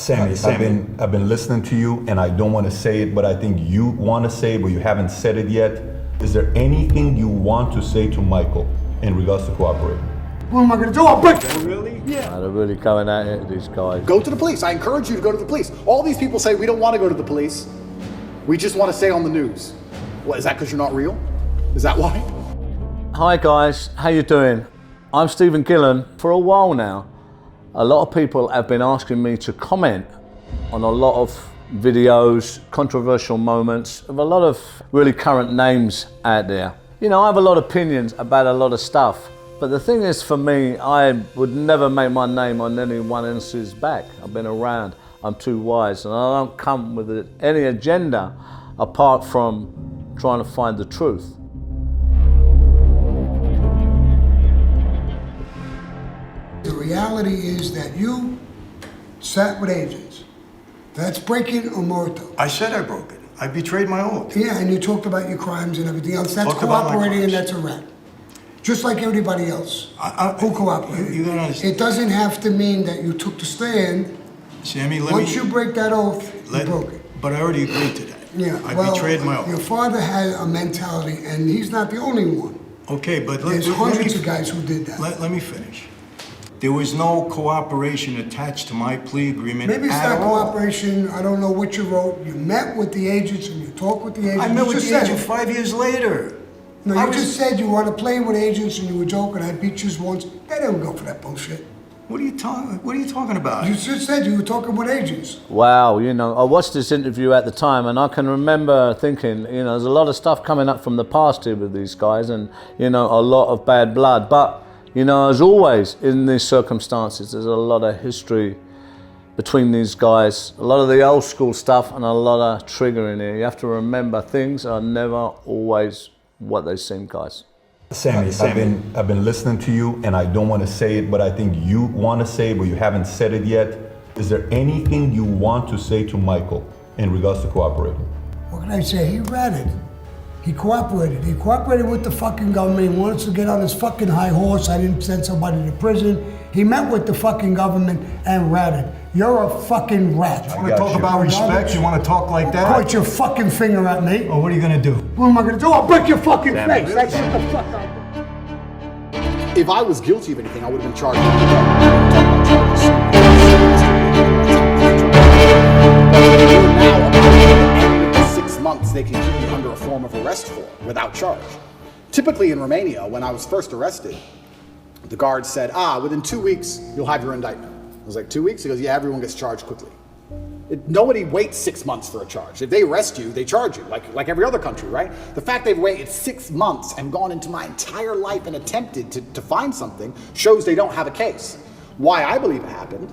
Sammy, I've been listening to you, and I don't want to say it, but I think you want to say it, but you haven't said it yet. Is there anything you want to say to Michael in regards to cooperating? What am I gonna do? I'll break it. Really? Yeah. They're really coming at it, these guys. Go to the police. I encourage you to go to the police. All these people say we don't want to go to the police. We just want to stay on the news. What, is that because you're not real? Is that why? Hi guys, how you doing? I'm Stephen Gillen. For a while now, a lot of people have been asking me to comment on a lot of videos, controversial moments of a lot of really current names out there. You know, I have a lot of opinions about a lot of stuff, but the thing is, for me, I would never make my name on anyone else's back. I've been around, I'm too wise, and I don't come with any agenda apart from trying to find the truth. The reality is that you sat with agents. That's breaking or morto. I said I broke it. I betrayed my oath. Yeah, and you talked about your crimes and everything else. That's Talked about my cooperating, and crimes. that's a rat. Just like everybody else who cooperated. You gotta understand. It doesn't have to mean that you took the stand. Sammy, Once you break that oath, you broke it. But I already agreed to that. Yeah, I betrayed my Your oath. father had a mentality, and he's not the only one. Okay, but There's hundreds of guys who did that. Let me finish. There was no cooperation attached to my plea agreement Maybe it's at not all. cooperation, I don't know what you wrote. You met with the agents and you talked with the agents. I met You with just the said agent it. 5 years later. No, I you was- just said you want to play with agents and you were joking. I beat you once. They don't go for that bullshit. What are you talking about? You just said you were talking with agents. Wow, you know, I watched this interview at the time and I can remember thinking, you know, there's a lot of stuff coming up from the past here with these guys and, you know, a lot of bad blood. But, you know, as always in these circumstances, there's a lot of history between these guys, a lot of the old school stuff and a lot of triggering here. You have to remember things are never always what they seem, guys. Sammy, I've been listening to you, and I don't want to say it, but I think you want to say it, but you haven't said it yet. Is there anything you want to say to Michael in regards to cooperating? What can I say? He ratted. He cooperated. He cooperated with the fucking government. He wanted to get on his fucking high horse. I didn't send somebody to prison. He met with the fucking government and ratted. You're a fucking rat. You want to talk about respect? You want to talk like that? Point your fucking finger at me. Oh, what are you going to do? What am I gonna do? I'll break your fucking face. That's shut the fuck up. If I was guilty of anything, I would have been charged. Now, at the end of 6 months, they can keep you under a form of arrest for without charge. Typically in Romania, when I was first arrested, the guard said, within 2 weeks, you'll have your indictment. I was like, 2 weeks? He goes, yeah, everyone gets charged quickly. Nobody waits 6 months for a charge. If they arrest you, they charge you, like every other country, right? The fact they've waited 6 months and gone into my entire life and attempted to find something shows they don't have a case. Why I believe it happened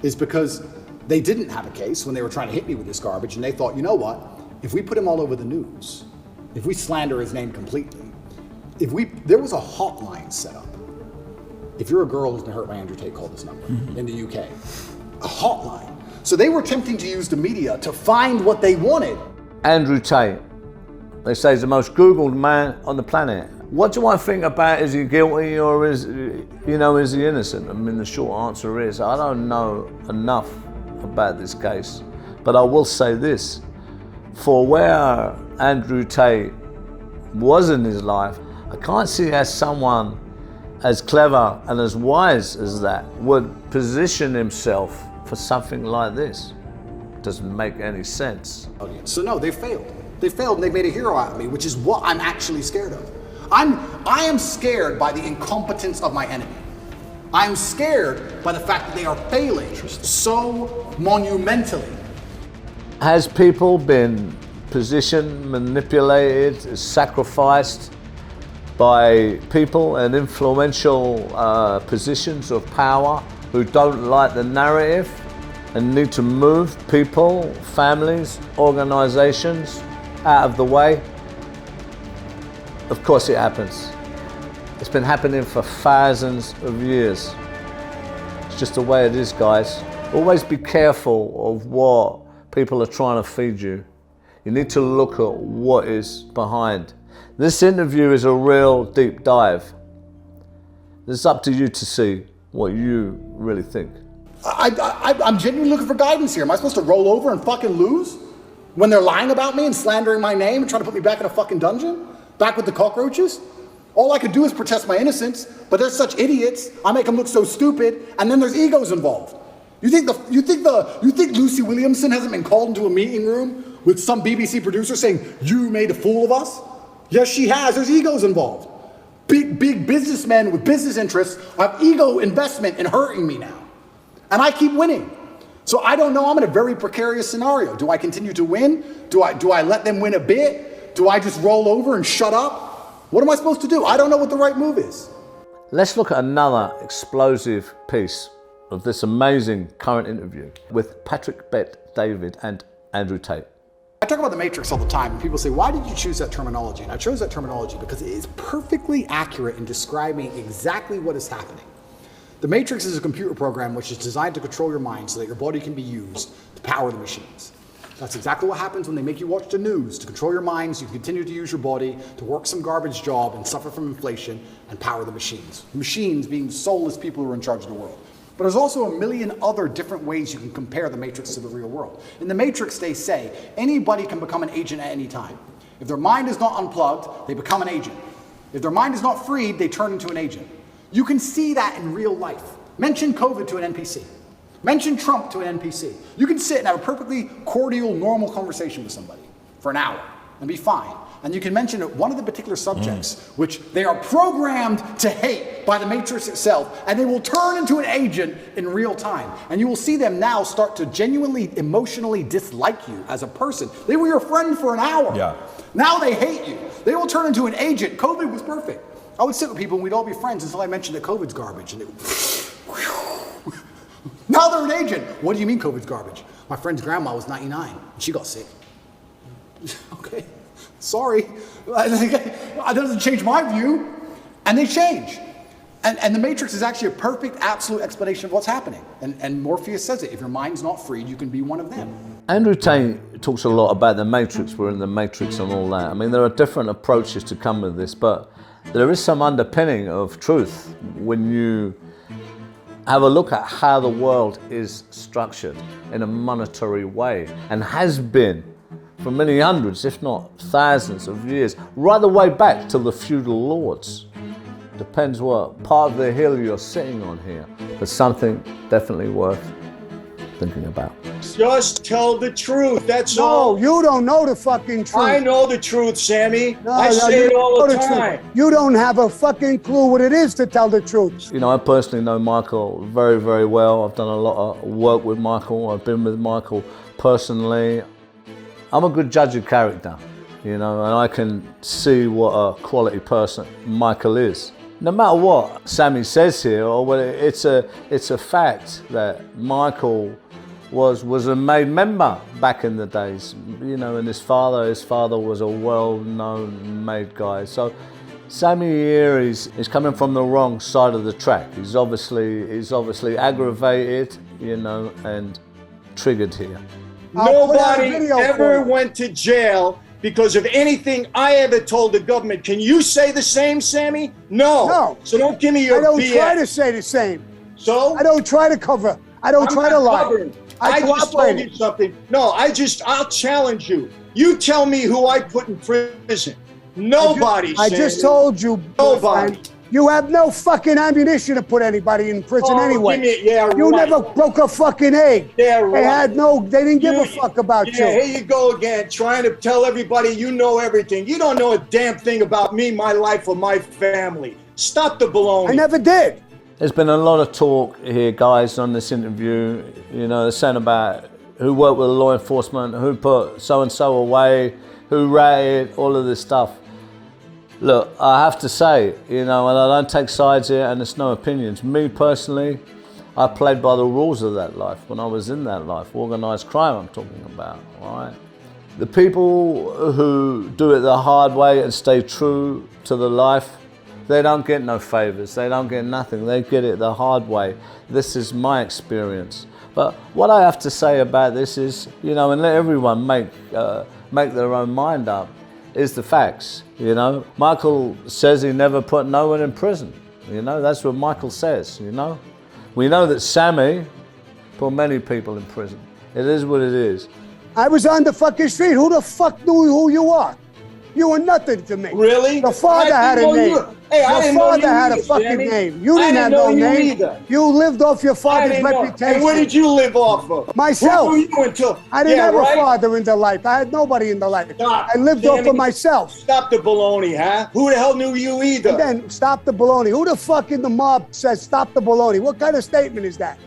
is because they didn't have a case when they were trying to hit me with this garbage, and they thought, you know what? If we put him all over the news, if we slander his name completely, there was a hotline set up. If you're a girl who's been hurt by Andrew Tate, call this number in the UK. A hotline. So they were attempting to use the media to find what they wanted. Andrew Tate, they say he's the most Googled man on the planet. What do I think about, is he guilty or is he innocent? I mean, the short answer is, I don't know enough about this case, but I will say this, for where Andrew Tate was in his life, I can't see how someone as clever and as wise as that would position himself for something like this. Doesn't make any sense. So no, they failed. They failed and they made a hero out of me, which is what I'm actually scared of. I am scared by the incompetence of my enemy. I'm scared by the fact that they are failing so monumentally. Has people been positioned, manipulated, sacrificed by people in influential positions of power who don't like the narrative and need to move people, families, organizations out of the way? Of course it happens. It's been happening for thousands of years. It's just the way it is, guys. Always be careful of what people are trying to feed you. You need to look at what is behind. This interview is a real deep dive. It's up to you to see what you really think. I'm genuinely looking for guidance here. Am I supposed to roll over and fucking lose? When they're lying about me and slandering my name and trying to put me back in a fucking dungeon? Back with the cockroaches? All I could do is protest my innocence, but they're such idiots, I make them look so stupid, and then there's egos involved. You think Lucy Williamson hasn't been called into a meeting room with some BBC producer saying, "You made a fool of us"? Yes, she has. There's egos involved. Big businessmen with business interests have ego investment in hurting me now. And I keep winning. So I don't know, I'm in a very precarious scenario. Do I continue to win? Do I let them win a bit? Do I just roll over and shut up? What am I supposed to do? I don't know what the right move is. Let's look at another explosive piece of this amazing current interview with patrickbetdavid and Andrew Tate. I talk about the Matrix all the time, and people say, why did you choose that terminology? And I chose that terminology because it is perfectly accurate in describing exactly what is happening. The Matrix is a computer program which is designed to control your mind so that your body can be used to power the machines. That's exactly what happens when they make you watch the news, to control your mind so you can continue to use your body, to work some garbage job and suffer from inflation and power the machines. Machines being soulless people who are in charge of the world. But there's also a million other different ways you can compare the Matrix to the real world. In the Matrix, they say anybody can become an agent at any time. If their mind is not unplugged, they become an agent. If their mind is not freed, they turn into an agent. You can see that in real life. Mention COVID to an NPC. Mention Trump to an NPC. You can sit and have a perfectly cordial, normal conversation with somebody for an hour and be fine. And you can mention one of the particular subjects which they are programmed to hate by the Matrix itself, and they will turn into an agent in real time. And you will see them now start to genuinely, emotionally dislike you as a person. They were your friend for an hour. Yeah. Now they hate you. They will turn into an agent. COVID was perfect. I would sit with people and we'd all be friends until I mentioned that COVID's garbage. And now they're an agent. What do you mean COVID's garbage? My friend's grandma was 99 and she got sick. Okay, sorry. That doesn't change my view. And they change. And the Matrix is actually a perfect, absolute explanation of what's happening. And Morpheus says it. If your mind's not freed, you can be one of them. Andrew Tate talks a lot about the Matrix, we're in the Matrix and all that. I mean, there are different approaches to come with this, but there is some underpinning of truth when you have a look at how the world is structured in a monetary way and has been for many hundreds, if not thousands of years, right the way back to the feudal lords. Depends what part of the hill you're sitting on here, but something definitely worth thinking about. Just tell the truth, that's all. No, you don't know the fucking truth. I know the truth, Sammy. No, I say it all the time. You don't have a fucking clue what it is to tell the truth. You know, I personally know Michael very, very well. I've done a lot of work with Michael. I've been with Michael personally. I'm a good judge of character, you know, and I can see what a quality person Michael is. No matter what Sammy says here, or whether it's a fact that Michael was a made member back in the days, you know, and his father was a well-known made guy. So Sammy here is coming from the wrong side of the track. He's obviously aggravated, you know, and triggered here. Nobody ever went to jail because of anything I ever told the government. Can you say the same, Sammy? No. So don't give me your BS. I don't try to say the same. So? I don't try to cover. I don't try to lie. Covering. I just told you something. No, I'll challenge you. You tell me who I put in prison. Nobody, I just told you. Nobody. You have no fucking ammunition to put anybody in prison anyway. You right. never broke a fucking egg. Yeah, right. They didn't give a fuck about you. Here you go again, trying to tell everybody you know everything. You don't know a damn thing about me, my life, or my family. Stop the baloney. I never did. There's been a lot of talk here, guys, on this interview. You know, they're saying about who worked with law enforcement, who put so-and-so away, who ratted, all of this stuff. Look, I have to say, you know, and I don't take sides here, and there's no opinions. Me personally, I played by the rules of that life when I was in that life. Organised crime I'm talking about, all right? The people who do it the hard way and stay true to the life, they don't get no favours, they don't get nothing, they get it the hard way. This is my experience. But what I have to say about this is, you know, and let everyone make their own mind up, is the facts, you know. Michael says he never put no one in prison, you know, that's what Michael says, you know. We know that Sammy Put many people in prison. It is what it is. I was on the fucking street. Who the fuck knew who you are? You were nothing to me. Really? Your father had a name. Your father had a fucking name. You didn't have no name. You lived off your father's reputation. And where did you live off of? Myself. Who were you until? I didn't have a father in the life. I had nobody in the life. Stop. I lived off of myself. Stop the baloney, huh? Who the hell knew you either? And then stop the baloney. Who the fuck in the mob says stop the baloney? What kind of statement is that?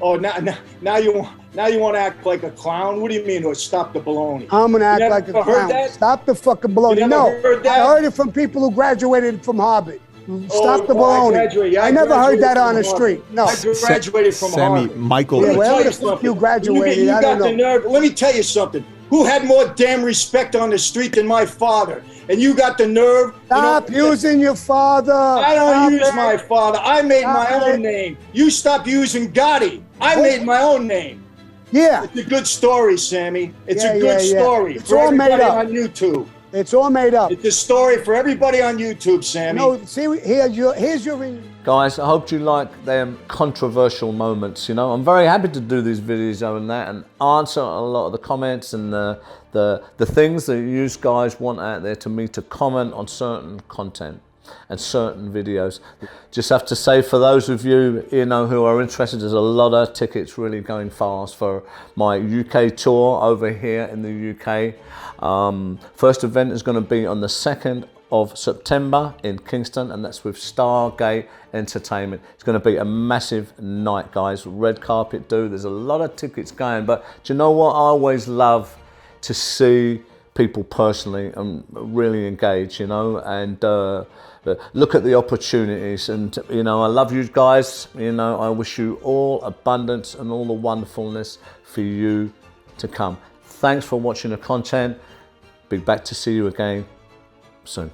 Oh, now you want to act like a clown? What do you mean? Or stop the baloney? I'm gonna act like a clown. Stop the fucking baloney. No, I heard it from people who graduated from Harvard. Stop the baloney. I never heard that on the street. No. I graduated from Harvard. Michael. Yeah, where the fuck you graduated? I don't know. You got the nerve. Let me tell you something. Who had more damn respect on the street than my father? And you got the nerve. Stop using your father. I don't use my father. I made my own name. You stop using Gotti. I made my own name. Yeah. It's a good story, Sammy. It's a good story. It's all made up on YouTube. It's all made up. It's a story for everybody on YouTube, Sammy. No, see, here's your Guys, I hope you like them controversial moments. You know, I'm very happy to do these videos on that and answer a lot of the comments and the things that you guys want out there to me to comment on certain content and certain videos. Just have to say, for those of you, you know, who are interested, there's a lot of tickets really going fast for my UK tour over here in the UK. First event is going to be on the 2nd of September in Kingston, and that's with Stargate Entertainment. It's going to be a massive night, guys. Red carpet there's a lot of tickets going, but do you know what? I always love to see people personally and really engage, you know, and look at the opportunities. And you know, I love you guys. You know, I wish you all abundance and all the wonderfulness for you to come. Thanks for watching the content. Be back to see you again soon.